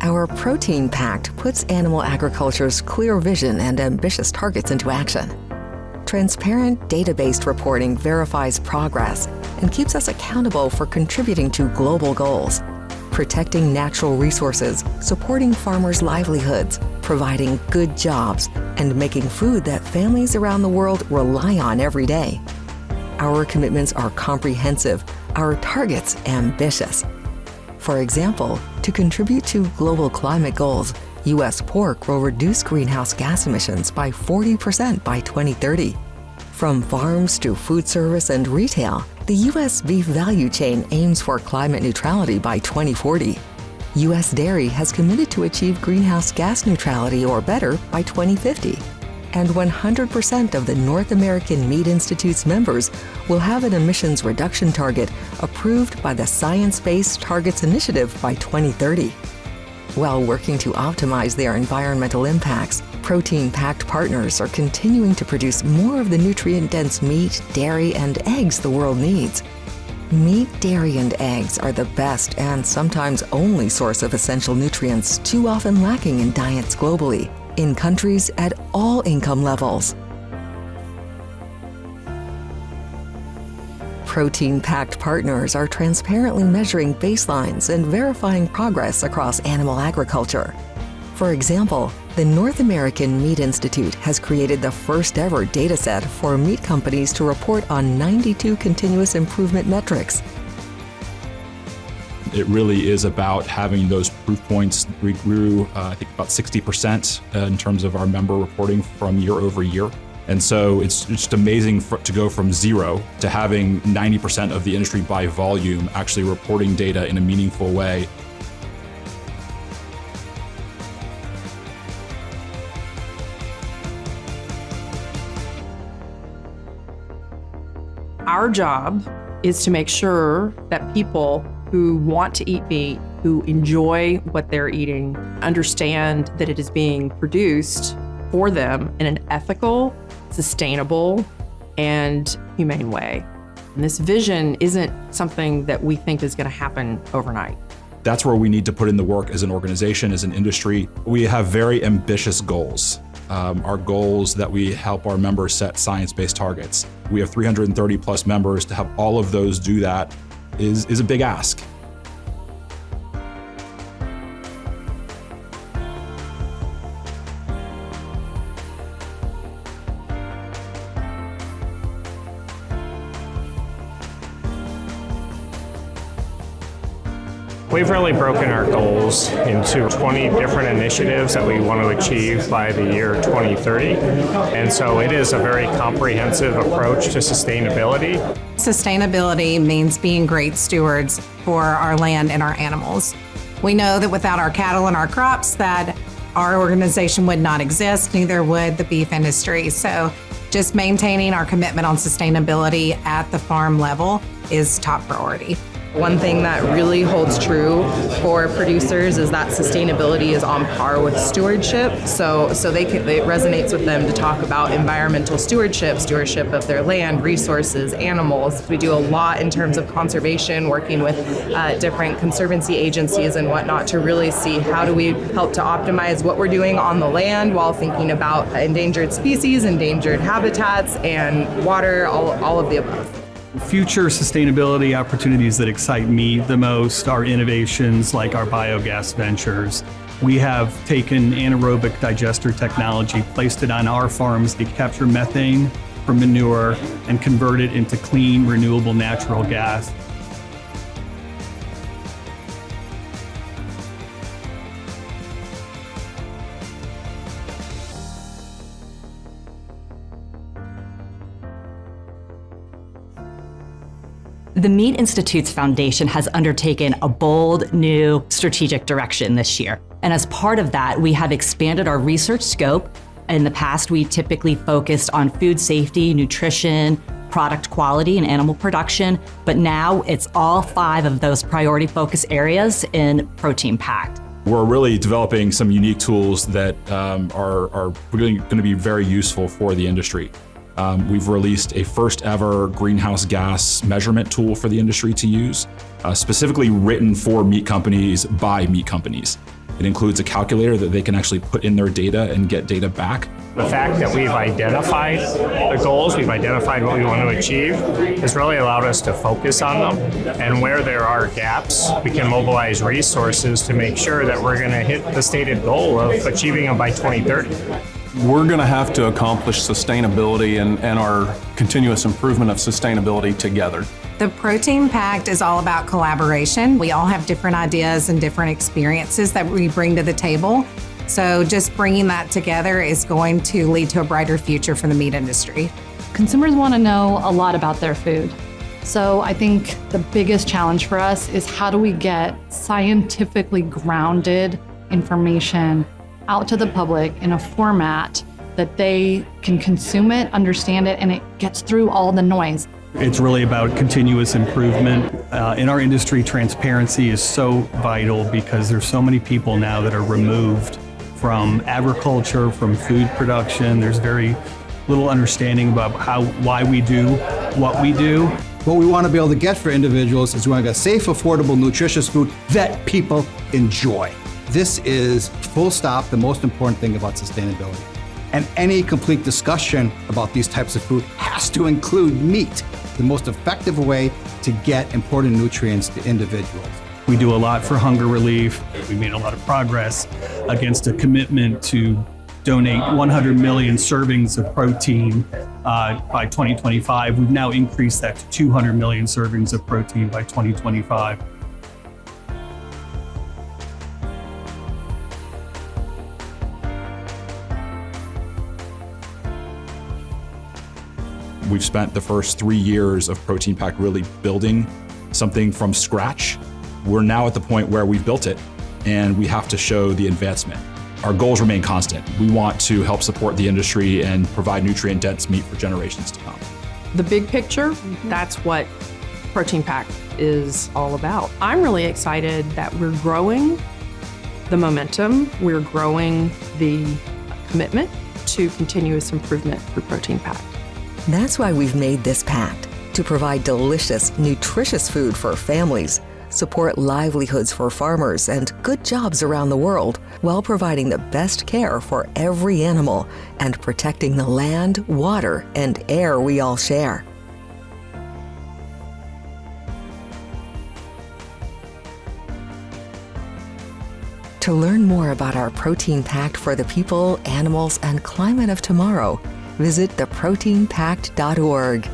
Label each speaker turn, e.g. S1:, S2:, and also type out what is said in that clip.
S1: Our Protein PACT puts animal agriculture's clear vision and ambitious targets into action. Transparent, data-based reporting verifies progress and keeps us accountable for contributing to global goals, protecting natural resources, supporting farmers' livelihoods, providing good jobs, and making food that families around the world rely on every day. Our commitments are comprehensive, our targets ambitious. For example, to contribute to global climate goals, U.S. pork will reduce greenhouse gas emissions by 40% by 2030. From farms to food service and retail, the U.S. beef value chain aims for climate neutrality by 2040. U.S. dairy has committed to achieve greenhouse gas neutrality or better by 2050. And 100% of the North American Meat Institute's members will have an emissions reduction target approved by the Science Based Targets Initiative by 2030. While working to optimize their environmental impacts, Protein PACT partners are continuing to produce more of the nutrient-dense meat, dairy, and eggs the world needs. Meat, dairy, and eggs are the best and sometimes only source of essential nutrients too often lacking in diets globally, in countries at all income levels. Protein PACT partners are transparently measuring baselines and verifying progress across animal agriculture. For example, the North American Meat Institute has created the first ever dataset for meat companies to report on 92 continuous improvement metrics.
S2: It really is about having those proof points. We grew, I think, about 60% in terms of our member reporting from year over year. And so it's just amazing to go from zero to having 90% of the industry by volume actually reporting data in a meaningful way.
S3: Our job is to make sure that people who want to eat meat, who enjoy what they're eating, understand that it is being produced for them in an ethical, sustainable, and humane way. And this vision isn't something that we think is going to happen overnight.
S2: That's where we need to put in the work as an organization, as an industry. We have very ambitious goals. Our goals that we help our members set science-based targets. We have 330 plus members. To have all of those do that is a big ask.
S4: We've really broken our goals into 20 different initiatives that we want to achieve by the year 2030. And so it is a very comprehensive approach to sustainability.
S5: Sustainability means being great stewards for our land and our animals. We know that without our cattle and our crops that our organization would not exist, neither would the beef industry. So just maintaining our commitment on sustainability at the farm level is top priority.
S6: One thing that really holds true for producers is that sustainability is on par with stewardship. So it resonates with them to talk about environmental stewardship of their land, resources, animals. We do a lot in terms of conservation, working with different conservancy agencies and whatnot to really see how do we help to optimize what we're doing on the land while thinking about endangered species, endangered habitats, and water, all of the above.
S7: Future sustainability opportunities that excite me the most are innovations like our biogas ventures. We have taken anaerobic digester technology, placed it on our farms to capture methane from manure and convert it into clean, renewable natural gas.
S8: The Meat Institute's foundation has undertaken a bold, new strategic direction this year. And as part of that, we have expanded our research scope. In the past, we typically focused on food safety, nutrition, product quality, and animal production. But now it's all 5 of those priority focus areas in Protein PACT.
S2: We're really developing some unique tools that are really going to be very useful for the industry. We've released a first ever greenhouse gas measurement tool for the industry to use, specifically written for meat companies by meat companies. It includes a calculator that they can actually put in their data and get data back.
S4: The fact that we've identified the goals, we've identified what we want to achieve, has really allowed us to focus on them. And where there are gaps, we can mobilize resources to make sure that we're going to hit the stated goal of achieving them by 2030.
S9: We're going to have to accomplish sustainability and our continuous improvement of sustainability together.
S5: The Protein Pact is all about collaboration. We all have different ideas and different experiences that we bring to the table. So just bringing that together is going to lead to a brighter future for the meat industry.
S10: Consumers want to know a lot about their food. So I think the biggest challenge for us is how do we get scientifically grounded information out to the public in a format that they can consume it, understand it, and it gets through all the noise.
S7: It's really about continuous improvement. In our industry, transparency is so vital because there's so many people now that are removed from agriculture, from food production. There's very little understanding about why we do what we do.
S11: What we want to be able to get for individuals is we want to get safe, affordable, nutritious food that people enjoy. This is, full stop, the most important thing about sustainability. And any complete discussion about these types of food has to include meat, the most effective way to get important nutrients to individuals.
S7: We do a lot for hunger relief. We made a lot of progress against a commitment to donate 100 million servings of protein by 2025. We've now increased that to 200 million servings of protein by 2025.
S2: We've spent the first 3 years of Protein PACT really building something from scratch. We're now at the point where we've built it and we have to show the advancement. Our goals remain constant. We want to help support the industry and provide nutrient-dense meat for generations to come.
S3: The big picture, that's what Protein PACT is all about. I'm really excited that we're growing the momentum, we're growing the commitment to continuous improvement through Protein PACT.
S1: That's why we've made this pact, to provide delicious, nutritious food for families, support livelihoods for farmers, and good jobs around the world, while providing the best care for every animal and protecting the land, water, and air we all share. To learn more about our Protein Pact for the people, animals, and climate of tomorrow, visit theproteinpact.org.